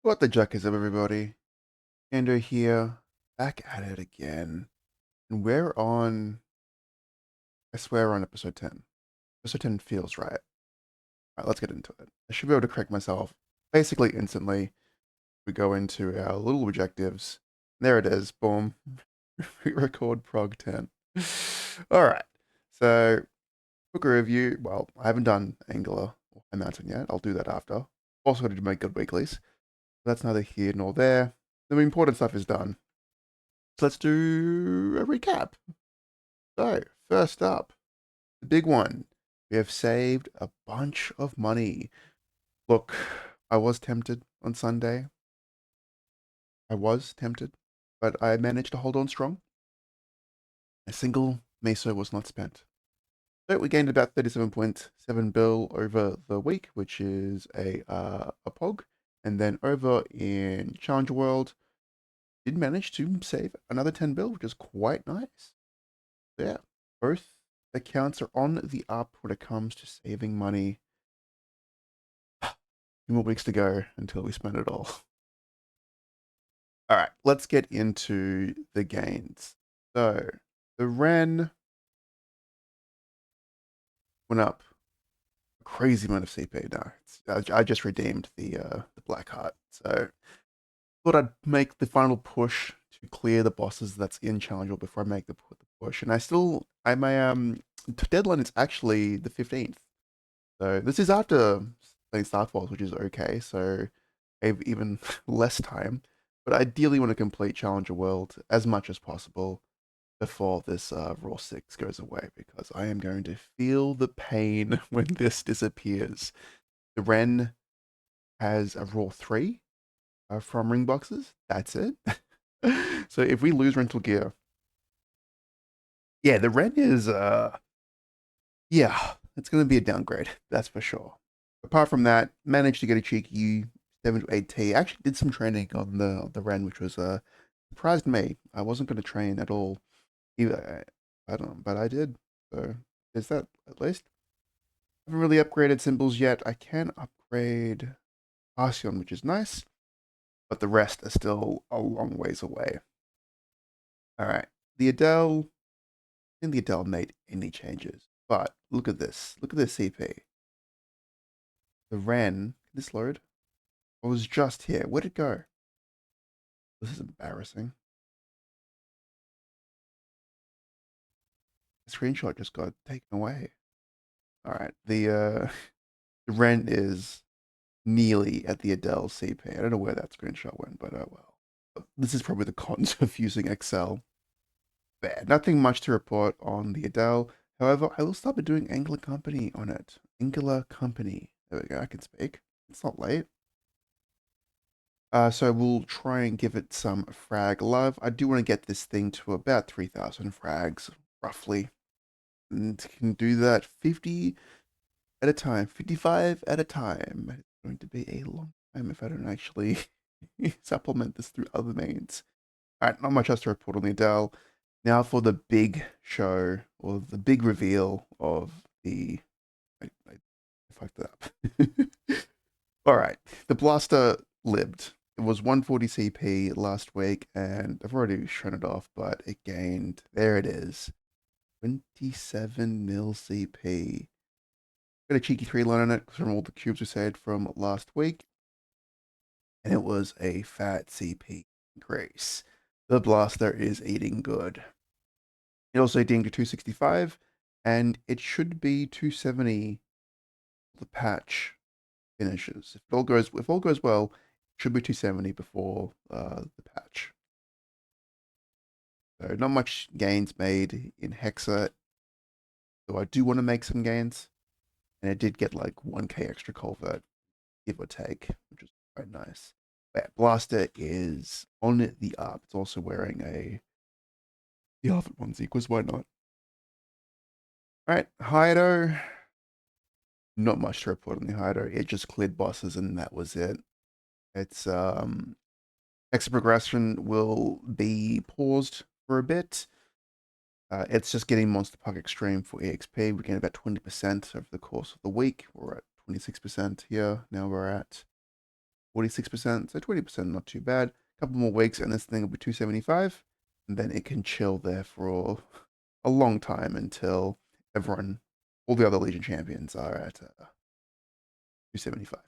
What the jack is up, everybody? Ando here, back at it again. And we're on, I swear, we're on episode 10. Episode 10 feels right. Alright, let's get into it. I should be able to correct myself basically instantly. We go into our little objectives. There it is. Boom. We record Prog 10. Alright. So, book a review. Well, I haven't done Angular or High Mountain yet. I'll do that after. Also got to make good weeklies. That's neither here nor there. The important stuff is done. So let's do a recap. So, first up, the big one. We have saved a bunch of money. Look, I was tempted on Sunday. I was tempted, but I managed to hold on strong. A single meso was not spent. So we gained about 37.7 bill over the week, which is a pog. And then over in Challenge World, did manage to save another 10 bill, which is quite nice. Yeah, both accounts are on the up when it comes to saving money. 2 more weeks to go until we spend it all. All right, let's get into the gains. So the Ren went up a crazy amount of CP. No, I just redeemed the Black Heart, so thought I'd make the final push to clear the bosses that's in Challenger before I make the push. And my deadline is actually the 15th. So this is after playing Star Fox, which is okay. So I have even less time. But I ideally want to complete Challenger World as much as possible before this Raw 6 goes away, because I am going to feel the pain when this disappears. The Ren has a Raw 3 from ring boxes. That's it. So if we lose rental gear, yeah, the Ren is yeah, it's gonna be a downgrade, that's for sure. Apart from that, managed to get a cheeky 7 to 8T. Actually did some training on the Ren, which was surprised me. I wasn't gonna train at all either. I don't know, but I did. So is that at least? I haven't really upgraded symbols yet. I can upgrade Arceon, which is nice, but the rest are still a long ways away. Alright. The Adele, I think the Adele made any changes. But look at this. Look at this CP. The Ren, can this load? I was just here. Where'd it go? This is embarrassing. The screenshot just got taken away. All right. The Ren is nearly at the Adele CP. I don't know where that screenshot went, but oh well. This is probably the cons of using Excel. Bad. Nothing much to report on the Adele. However, I will start doing Angular Company on it. Angular Company. There we go. I can speak. It's not late. So we'll try and give it some frag love. I do want to get this thing to about 3,000 frags, roughly. And can do that 50 at a time, 55 at a time. It's going to be a long time if I don't actually supplement this through other means. Alright, not much else to report on the Adele. Now for the big show, or the big reveal of the... I fucked it up. Alright, the Blaster lived. It was 140 CP last week, and I've already shown it off, but it gained, there it is, 27 mil CP. Got a cheeky 3 line on it from all the cubes we saved from last week, and it was a fat CP increase. The Blaster is eating good. It also dinged to 265, and it should be 270 the patch finishes. If all goes well, it should be 270 before the patch. So not much gains made in Hexa, though I do want to make some gains. And it did get like 1k extra culvert, give or take, which is quite nice. But Blaster is on the up. It's also wearing the Arthur onesie, because why not? Alright, Hido. Not much to report on the Hido. It just cleared bosses and that was it. It's Hexa progression will be paused for a bit. It's just getting Monster Park Extreme for EXP. We gain about 20% over the course of the week. We're at 26% here. Now we're at 46%, so 20%, not too bad. A couple more weeks and this thing will be 275, and then it can chill there for a long time until everyone, all the other Legion champions are at 275.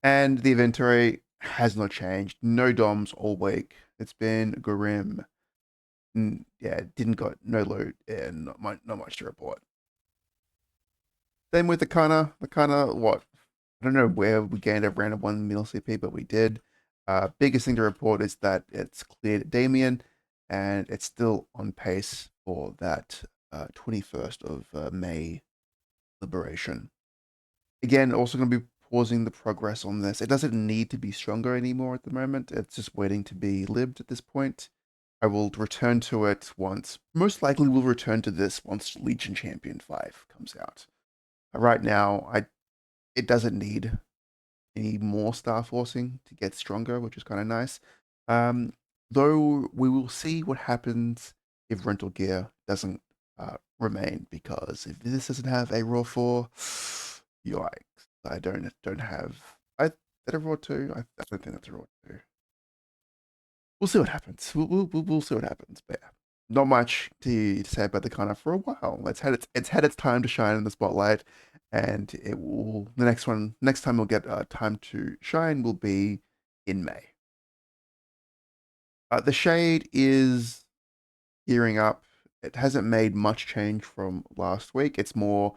And the inventory has not changed. No DOMs all week. It's been grim. Yeah, didn't got no loot and not much to report. Same with the Kana. The Kana, what? I don't know where we gained a random 1 mil CP, but we did. Biggest thing to report is that it's cleared Damien, and it's still on pace for that 21st of May liberation. Again, also going to be pausing the progress on this. It doesn't need to be stronger anymore at the moment. It's just waiting to be libbed at this point. I will return to it once. Most likely, we'll return to this once Legion Champion 5 comes out. Right now, it doesn't need any more star forcing to get stronger, which is kind of nice. Though we will see what happens if rental gear doesn't remain, because if this doesn't have a raw 4, yikes. I don't have. I did a raw 2. I don't think that's a raw 2. We'll see what happens. We'll see what happens. But yeah, not much to say about the Kana for a while. It's had its time to shine in the spotlight, and it will. Next time we'll get time to shine will be in May. The shade is gearing up. It hasn't made much change from last week. It's more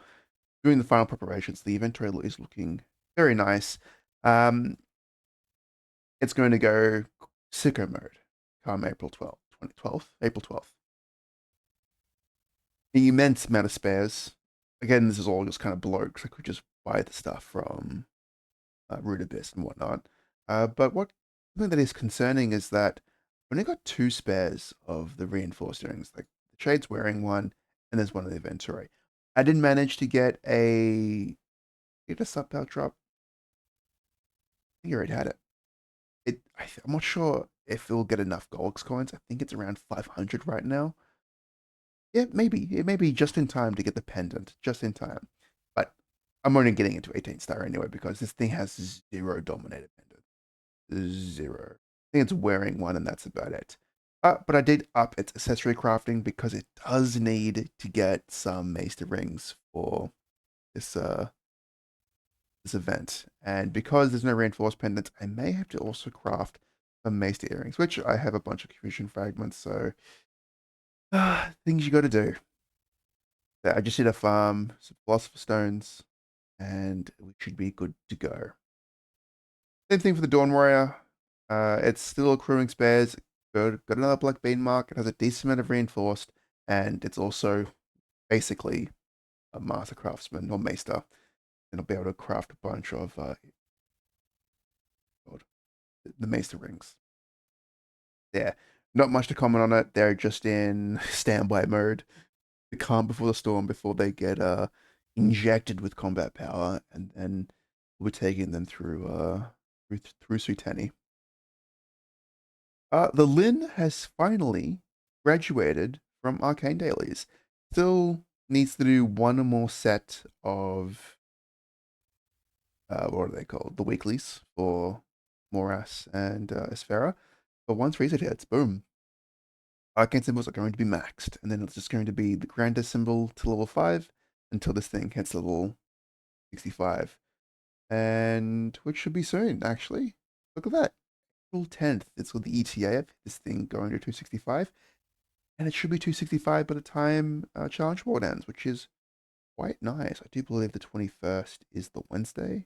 doing the final preparations. The inventory is looking very nice. It's going to go sicko mode come April 12th, 2012, April 12th. The immense amount of spares. Again, this is all just kind of blow because I could just buy the stuff from Root Abyss and whatnot. But something that is concerning is that I only got 2 spares of the reinforced earrings. Like the Shade's wearing one, and there's one in the inventory. I didn't manage to get a sub belt drop. I think I already had it. I'm not sure if it'll get enough Golx coins. I think it's around 500 right now. Yeah, maybe. It may be just in time to get the pendant, just in time. But I'm only getting into 18 star anyway because this thing has 0 dominated pendant. 0. I think it's wearing one and that's about it. But I did up its accessory crafting because it does need to get some maester rings for this this event. And because there's no reinforced pendants, I may have to also craft some maester earrings, which I have a bunch of confusion fragments, so things you got to do. I just need to farm some philosopher stones, and we should be good to go. Same thing for the Dawn Warrior. It's still accruing spares. Got another Black Bean mark. It has a decent amount of reinforced, and it's also basically a master craftsman or maester. And I'll be able to craft a bunch of the maester rings. Yeah, not much to comment on it. They're just in standby mode. The calm before the storm before they get injected with combat power, and then we're taking them through Suteni. The Lynn has finally graduated from Arcane Dailies. Still needs to do one more set of what are they called? The weeklies for Morass and Esfera. But once reset hits, boom. Arcane symbols are going to be maxed, and then it's just going to be the grandest symbol to level 5 until this thing hits level 65. And which should be soon, actually. Look at that. April 10th, it's with the ETA of this thing going to 265. And it should be 265 by the time Challenge World ends, which is quite nice. I do believe the 21st is the Wednesday.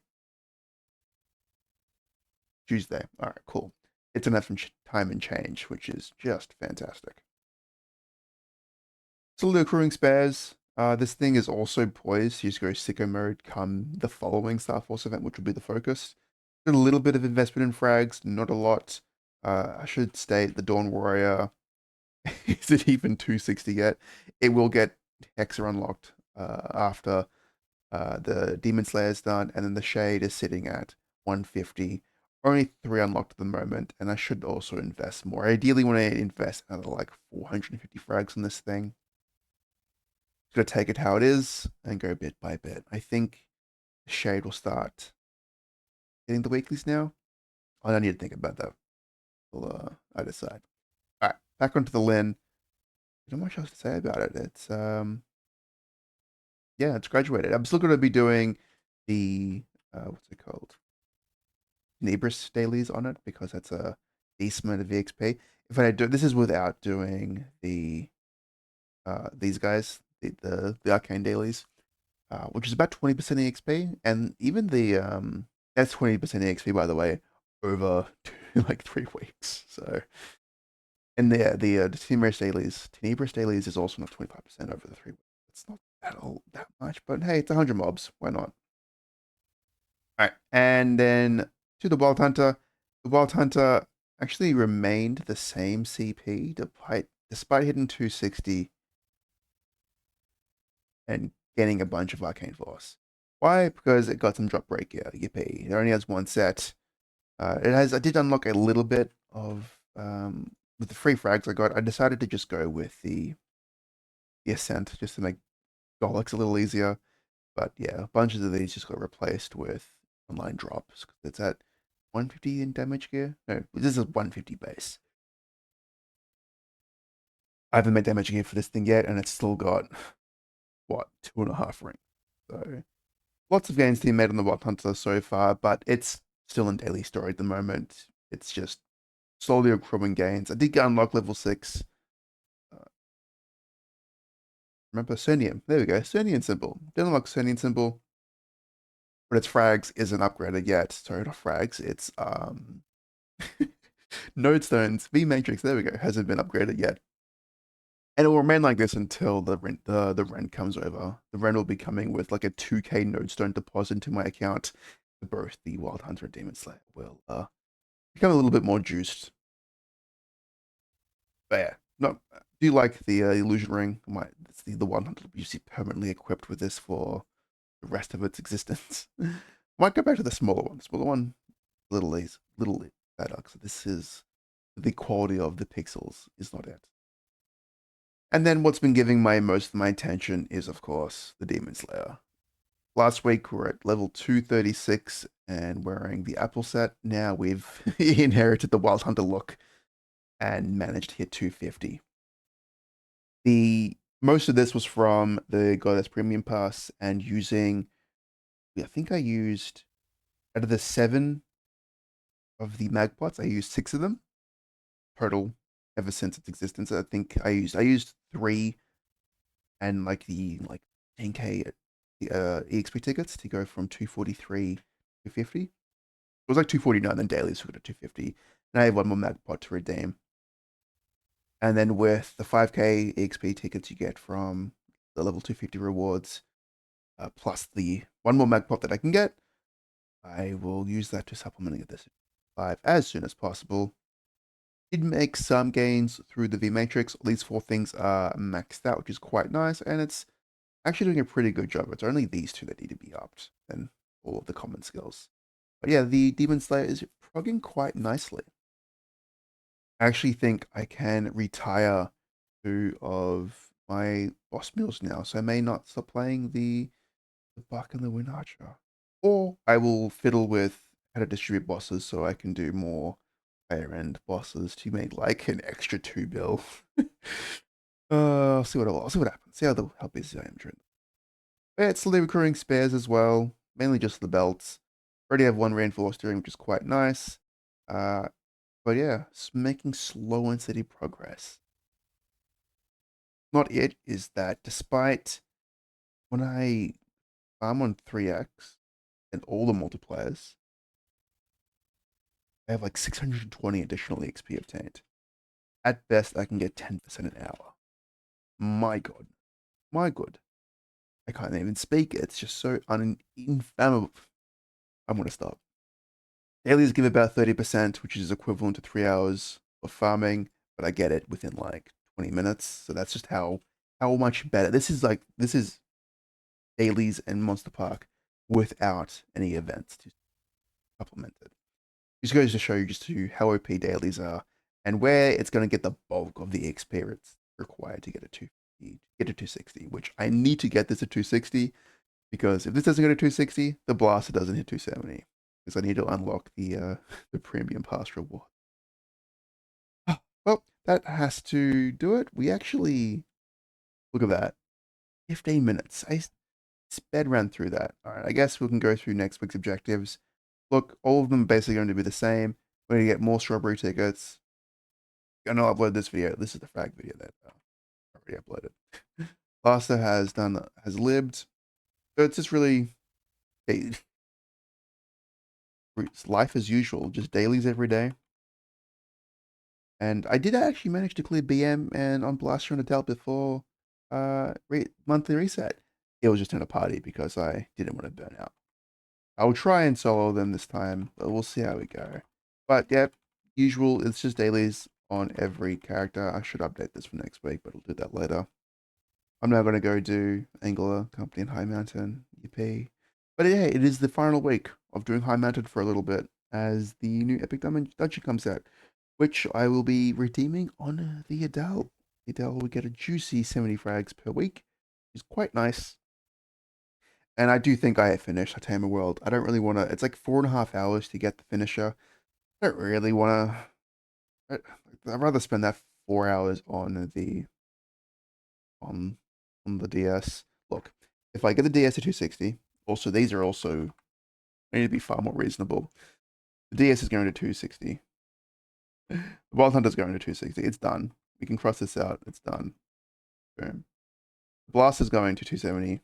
Tuesday. All right, cool. It's enough time and change, which is just fantastic. Still the accruing spares. This thing is also poised to just go sicko mode come the following Star Force event, which will be the focus. A little bit of investment in frags, not a lot. I should state the Dawn Warrior. Is it even 260 yet? It will get Hexa unlocked after the Demon Slayer is done, and then the Shade is sitting at 150. Only 3 unlocked at the moment, and I should also invest more. I ideally want to invest another like 450 frags on this thing. Gonna take it how it is and go bit by bit. I think the Shade will start getting the weeklies now. I don't need to think about that. I decide. All right, back onto the Lynn. Not much else to say about it. It's yeah, it's graduated. I'm still going to be doing the what's it called? Neighbors dailies on it because that's a decent amount of VXP. If I do this is without doing the these guys, the arcane dailies, which is about 20% EXP, and even the that's 20% EXP by the way, over like 3 weeks. So and the team race dailies is also not 25% over the 3 weeks. It's not that much, but hey, it's 100 mobs. Why not? All right, and then to the Wild Hunter. The Wild Hunter actually remained the same CP despite hitting 260 and getting a bunch of Arcane Force. Why? Because it got some drop break gear. Yippee! It only has one set. I did unlock a little bit of with the free frags I got. I decided to just go with the Ascent just to make Golix a little easier. But yeah, bunches of these just got replaced with online drops. It's at 150 in damage gear. No, this is 150 base. I haven't made damage gear for this thing yet, and it's still got what 2.5 rings. So lots of gains to be made on the Wild Hunter so far, but it's still in daily story at the moment. It's just slowly accruing gains. I did get unlock level 6. Uh, remember Cernium? There we go. Cernium symbol. Did unlock Cernium symbol, but its frags isn't upgraded yet. Sorry, not frags. It's node stones. V matrix. There we go. Hasn't been upgraded yet. And it will remain like this until the rent comes over. The rent will be coming with like a 2k nodestone deposit into my account. Both the Wild Hunter and Demon Slayer will become a little bit more juiced. But yeah, not do you like the illusion ring? It's the one that you see permanently equipped with this for the rest of its existence. Might go back to the smaller one. Smaller one, little better. So this is the quality of the pixels is not it. And then what's been giving most of my attention is, of course, the Demon Slayer. Last week we were at level 236 and wearing the Apple set. Now we've inherited the Wild Hunter look and managed to hit 250. The most of this was from the Goddess Premium Pass and using, I think I used out of the 7 of the magpots, I used 6 of them total ever since its existence. I think I used 3 and like the 10k EXP tickets to go from 243 to 50. It was like 249 then daily, so we got to 250. And I have one more magpot to redeem. And then with the 5k EXP tickets you get from the level 250 rewards, plus the one more magpot that I can get, I will use that to supplement this 5 as soon as possible. Did make some gains through the V matrix. These 4 things are maxed out, which is quite nice, and it's actually doing a pretty good job. It's only these 2 that need to be upped, and all of the common skills. But yeah, the Demon Slayer is progging quite nicely. I actually think I can retire 2 of my boss mules now, so I may not stop playing the Buck and the Wind Archer. Or I will fiddle with how to distribute bosses so I can do more higher end bosses to make like an extra 2 bill. I'll see what happens. See how busy I am during. But yeah, it's slowly recurring spares as well, mainly just the belts. Already have 1 reinforced steering, which is quite nice. But yeah, it's making slow and steady progress. Not it is that despite when I'm on 3x and all the multipliers, I have like 620 additional EXP obtained. At best, I can get 10% an hour. My God. My God. I can't even speak. It's just so inflammable. I'm going to stop. Dailies give about 30%, which is equivalent to 3 hours of farming, but I get it within like 20 minutes. So that's just how much better. This is dailies and Monster Park without any events to supplement it. Just goes to show you just how OP dailies are and where it's going to get the bulk of the experience required to get a 260, which I need to get this at 260 because if this doesn't go to 260, the blaster doesn't hit 270. because I need to unlock the the premium pass reward. Well, that has to do it. We actually look at that. 15 minutes. I sped ran through that. All right, I guess we can go through next week's objectives. Look, all of them are basically going to be the same. We're going to get more strawberry tickets. I'm going to upload this video. This is the frag video that I already uploaded. Blaster has lived. So it's just really it's life as usual, just dailies every day. And I did actually manage to clear BM and on Blaster and Adele before monthly reset. It was just in a party because I didn't want to burn out. I'll try and solo them this time, but we'll see how we go. But yeah, usual, it's just dailies on every character. I should update this for next week, but I'll do that later. I'm now going to go do Angler, Company, and High Mountain EP. But yeah, it is the final week of doing High Mountain for a little bit as the new Epic Diamond Dungeon comes out, which I will be redeeming on the Adele. The Adele will get a juicy 70 frags per week, which is quite nice. And I do think I have finished Tamer World. I don't really want to. It's like 4.5 hours to get the finisher. I don't really want to. I'd rather spend that 4 hours on on the DS. Look, if I get the DS to 260, also these are also I need to be far more reasonable. The DS is going to 260. The Wild Hunter's going to 260. It's done. We can cross this out. It's done. Boom. The Blast is going to 270.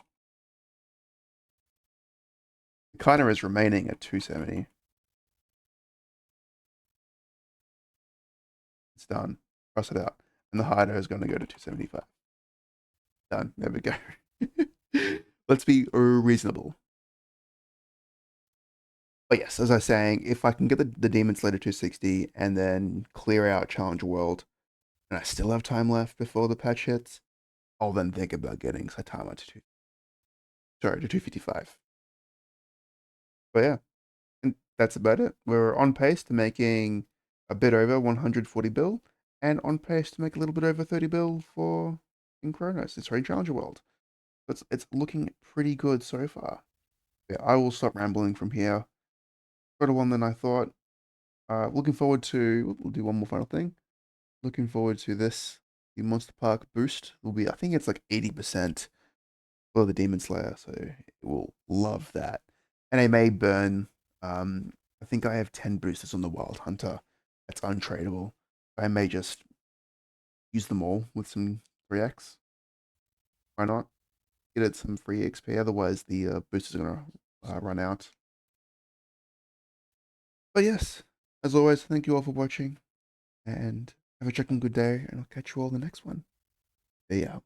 The Kiner is remaining at 270. It's done. Cross it out. And the Hider is going to go to 275. Done. There we go. Let's be reasonable. But yes, as I was saying, if I can get the Demon Slayer 260 and then clear out Challenger World, and I still have time left before the patch hits, I'll then think about getting Saitama to 255. But yeah, and that's about it. We're on pace to making a bit over 140 bill, and on pace to make a little bit over 30 bill for in Chronos. It's Raid Challenger World. It's looking pretty good so far. Yeah, I will stop rambling from here. Better one than I thought. Looking forward to. We'll do one more final thing. Looking forward to this. The Monster Park boost will be. I think it's like 80% for the Demon Slayer, so it will love that. And I may burn. I think I have 10 boosters on the Wild Hunter. That's untradeable. I may just use them all with some 3x. Why not? Get it some free XP. Otherwise, the boosters are gonna run out. But yes, as always, thank you all for watching, and have a chicken good day, and I'll catch you all in the next one. See ya.